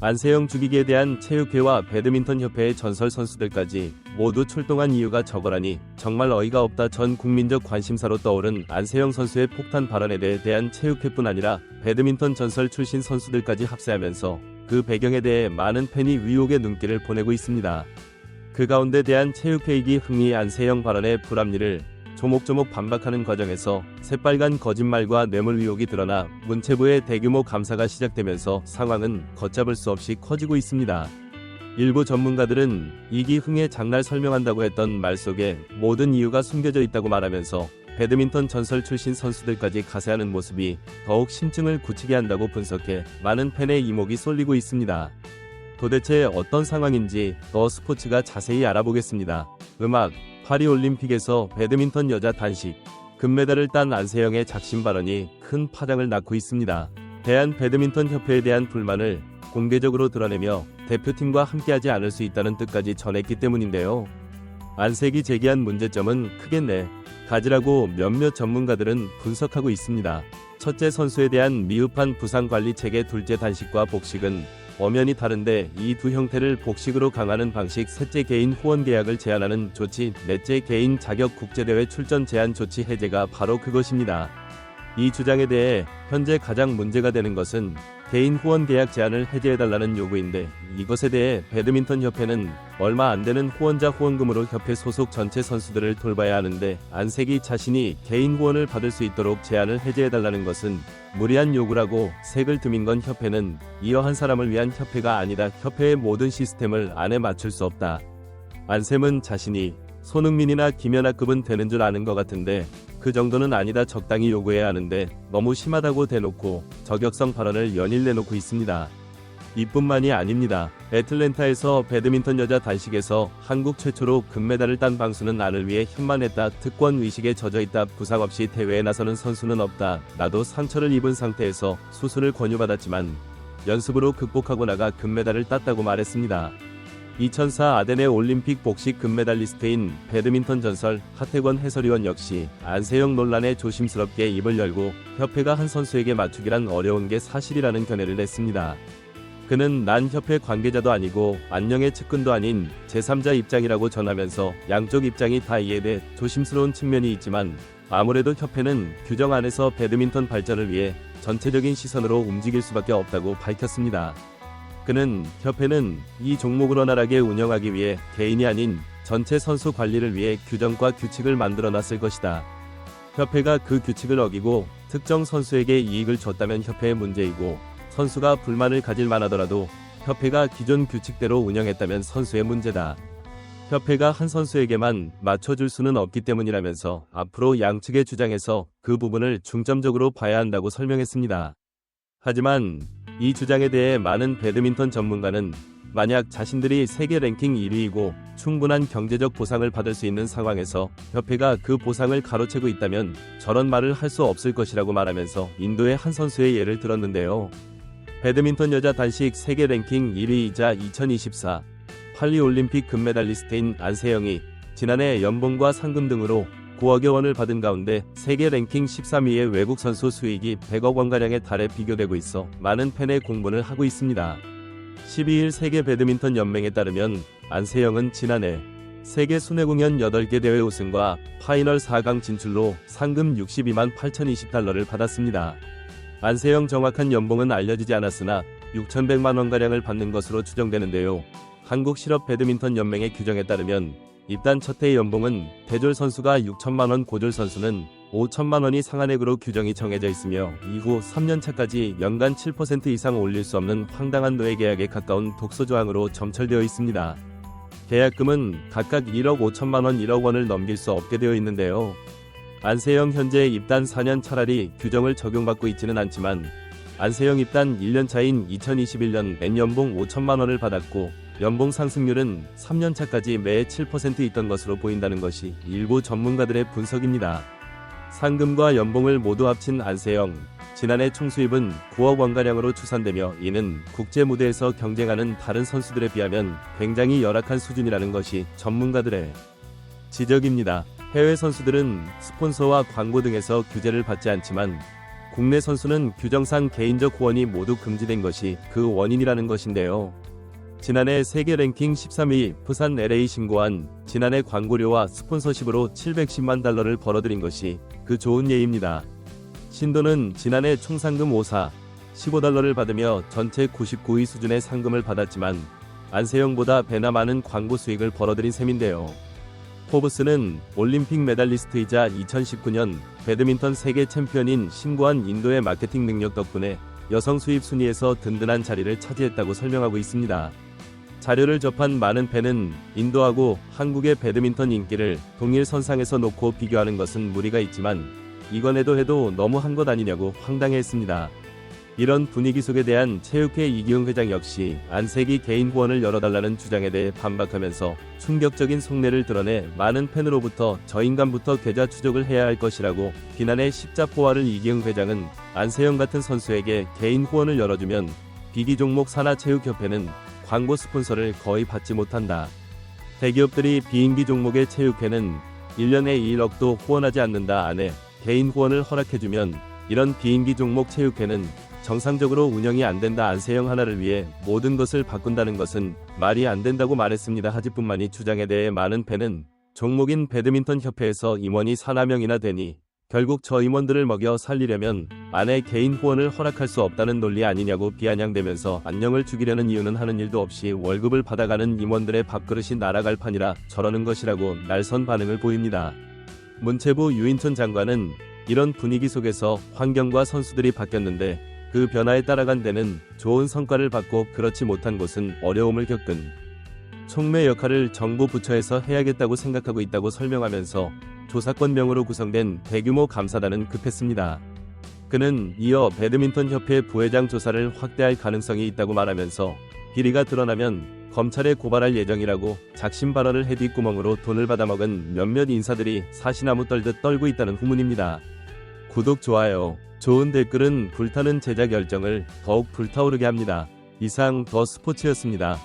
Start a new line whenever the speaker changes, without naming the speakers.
안세영 죽이기에 대한 체육회와 배드민턴협회의 전설 선수들까지 모두 출동한 이유가 저거라니 정말 어이가 없다. 전 국민적 관심사로 떠오른 안세영 선수의 폭탄 발언에 대한 체육회뿐 아니라 배드민턴 전설 출신 선수들까지 합세하면서 그 배경에 대해 많은 팬이 의혹의 눈길을 보내고 있습니다. 그 가운데 대한 체육회이기 흥미 안세영 발언의 불합리를 조목조목 반박하는 과정에서 새빨간 거짓말과 뇌물 의혹이 드러나 문체부의 대규모 감사가 시작되면서 상황은 걷잡을 수 없이 커지고 있습니다. 일부 전문가들은 이기흥의 장날 설명한다고 했던 말 속에 모든 이유가 숨겨져 있다고 말하면서 배드민턴 전설 출신 선수들까지 가세하는 모습이 더욱 심증을 굳히게 한다고 분석해 많은 팬의 이목이 쏠리고 있습니다. 도대체 어떤 상황인지 더 스포츠가 자세히 알아보겠습니다. 음악 파리올림픽에서 배드민턴 여자 단식 금메달을 딴 안세영의 작심 발언이 큰 파장을 낳고 있습니다. 대한배드민턴협회에 대한 불만을 공개적으로 드러내며 대표팀과 함께하지 않을 수 있다는 뜻까지 전했기 때문인데요. 안색이 제기한 문제점은 크게 네 가지라고 몇몇 전문가들은 분석하고 있습니다. 첫째, 선수에 대한 미흡한 부상관리체계. 둘째, 단식과 복식은 엄연히 다른데 이 두 형태를 복식으로 강화하는 방식. 셋째, 개인 후원 계약을 제한하는 조치. 넷째, 개인 자격 국제대회 출전 제한 조치 해제가 바로 그것입니다. 이 주장에 대해 현재 가장 문제가 되는 것은 개인 후원 계약 제한을 해제해달라는 요구인데, 이것에 대해 배드민턴 협회는 얼마 안 되는 후원자 후원금으로 협회 소속 전체 선수들을 돌봐야 하는데, 안색이 자신이 개인 후원을 받을 수 있도록 제한을 해제해달라는 것은 무리한 요구라고 색을 드민 건 협회는 이어 한 사람을 위한 협회가 아니다. 협회의 모든 시스템을 안에 맞출 수 없다. 안샘은 자신이 손흥민이나 김연아급은 되는 줄 아는 것 같은데 그 정도는 아니다. 적당히 요구해야 하는데 너무 심하다고 대놓고 저격성 발언을 연일 내놓고 있습니다. 이뿐만이 아닙니다. 애틀랜타에서 배드민턴 여자 단식에서 한국 최초로 금메달을 딴 방수는 나를 위해 현만했다. 특권 의식에 젖어있다. 부상 없이 대회에 나서는 선수는 없다. 나도 상처를 입은 상태에서 수술을 권유받았지만 연습으로 극복하고 나가 금메달을 땄다고 말했습니다. 2004 아테네 올림픽 복식 금메달리스트인 배드민턴 전설 하태권 해설위원 역시 안세영 논란에 조심스럽게 입을 열고 협회가 한 선수에게 맞추기란 어려운 게 사실이라는 견해를 냈습니다. 그는 난 협회 관계자도 아니고 안녕의 측근도 아닌 제3자 입장이라고 전하면서 양쪽 입장이 다 이해돼 조심스러운 측면이 있지만 아무래도 협회는 규정 안에서 배드민턴 발전을 위해 전체적인 시선으로 움직일 수밖에 없다고 밝혔습니다. 그는 협회는 이 종목을 원활하게 운영하기 위해 개인이 아닌 전체 선수 관리를 위해 규정과 규칙을 만들어 놨을 것이다. 협회가 그 규칙을 어기고 특정 선수에게 이익을 줬다면 협회의 문제이고, 선수가 불만을 가질 만하더라도 협회가 기존 규칙대로 운영했다면 선수의 문제다. 협회가 한 선수에게만 맞춰줄 수는 없기 때문이라면서 앞으로 양측의 주장에서 그 부분을 중점적으로 봐야 한다고 설명했습니다. 하지만 이 주장에 대해 많은 배드민턴 전문가는 만약 자신들이 세계 랭킹 1위이고 충분한 경제적 보상을 받을 수 있는 상황에서 협회가 그 보상을 가로채고 있다면 저런 말을 할 수 없을 것이라고 말하면서 인도의 한 선수의 예를 들었는데요. 배드민턴 여자 단식 세계 랭킹 1위이자 2024 파리올림픽 금메달리스트인 안세영이 지난해 연봉과 상금 등으로 9억여 원을 받은 가운데 세계 랭킹 13위의 외국 선수 수익이 100억 원가량에 달해 비교되고 있어 많은 팬의 공분을 하고 있습니다. 12일 세계 배드민턴 연맹에 따르면 안세영은 지난해 세계 순회 공연 8개 대회 우승과 파이널 4강 진출로 상금 62만 8,020달러를 받았습니다. 안세영 정확한 연봉은 알려지지 않았으나 6,100만 원가량을 받는 것으로 추정되는데요. 한국 실업 배드민턴 연맹의 규정에 따르면 입단 첫 해의 연봉은 대졸 선수가 6천만 원, 고졸 선수는 5천만 원이 상한액으로 규정이 정해져 있으며 이후 3년차까지 연간 7% 이상 올릴 수 없는 황당한 노예 계약에 가까운 독소 조항으로 점철되어 있습니다. 계약금은 각각 1억 5천만 원, 1억 원을 넘길 수 없게 되어 있는데요. 안세영 현재 입단 4년 차라리 규정을 적용받고 있지는 않지만 안세영 입단 1년 차인 2021년 연봉 5천만 원을 받았고 연봉 상승률은 3년차까지 매 7% 있던 것으로 보인다는 것이 일부 전문가들의 분석입니다. 상금과 연봉을 모두 합친 안세영, 지난해 총수입은 9억 원가량으로 추산되며 이는 국제 무대에서 경쟁하는 다른 선수들에 비하면 굉장히 열악한 수준이라는 것이 전문가들의 지적입니다. 해외 선수들은 스폰서와 광고 등에서 규제를 받지 않지만 국내 선수는 규정상 개인적 후원이 모두 금지된 것이 그 원인이라는 것인데요. 지난해 세계 랭킹 13위 부산 LA 신고한 지난해 광고료와 스폰서십으로 710만 달러를 벌어들인 것이 그 좋은 예입니다. 신도는 지난해 총 상금 5사 15달러를 받으며 전체 99위 수준의 상금을 받았지만 안세영보다 배나 많은 광고 수익을 벌어들인 셈인데요. 포브스는 올림픽 메달리스트이자 2019년 배드민턴 세계 챔피언인 신고한 인도의 마케팅 능력 덕분에 여성 수입 순위에서 든든한 자리를 차지했다고 설명하고 있습니다. 자료를 접한 많은 팬은 인도하고 한국의 배드민턴 인기를 동일 선상에서 놓고 비교하는 것은 무리가 있지만 이번에도 해도 너무 한 것 아니냐고 황당해했습니다. 이런 분위기 속에 대한 체육회 이기용 회장 역시 안색이 개인 후원을 열어달라는 주장에 대해 반박하면서 충격적인 속내를 드러내 많은 팬으로부터 저 인간부터 계좌 추적을 해야 할 것이라고 비난의 십자포화를 이기용 회장은 안세영 같은 선수에게 개인 후원을 열어주면 비기 종목 산하체육협회는 광고 스폰서를 거의 받지 못한다. 대기업들이 비인기 종목의 체육회는 1년에 1억도 후원하지 않는다 안에 개인 후원을 허락해주면 이런 비인기 종목 체육회는 정상적으로 운영이 안 된다. 안세영 하나를 위해 모든 것을 바꾼다는 것은 말이 안 된다고 말했습니다. 하지뿐만이 주장에 대해 많은 팬은 종목인 배드민턴 협회에서 임원이 4명이나 되니 결국 저 임원들을 먹여 살리려면 안에 개인 후원을 허락할 수 없다는 논리 아니냐고 비아냥대면서 안녕을 죽이려는 이유는 하는 일도 없이 월급을 받아가는 임원들의 밥그릇이 날아갈 판이라 저러는 것이라고 날선 반응을 보입니다. 문체부 유인촌 장관은 이런 분위기 속에서 환경과 선수들이 바뀌었는데 그 변화에 따라간 데는 좋은 성과를 받고 그렇지 못한 곳은 어려움을 겪은 촉매 역할을 정부 부처에서 해야겠다고 생각하고 있다고 설명하면서 조사권 명으로 구성된 대규모 감사단은 급했습니다. 그는 이어 배드민턴 협회 부회장 조사를 확대할 가능성이 있다고 말하면서 비리가 드러나면 검찰에 고발할 예정이라고 작심 발언을 해 뒷구멍으로 돈을 받아먹은 몇몇 인사들이 사시나무 떨듯 떨고 있다는 후문입니다. 구독, 좋아요, 좋은 댓글은 불타는 제작 열정을 더욱 불타오르게 합니다. 이상 더 스포츠였습니다.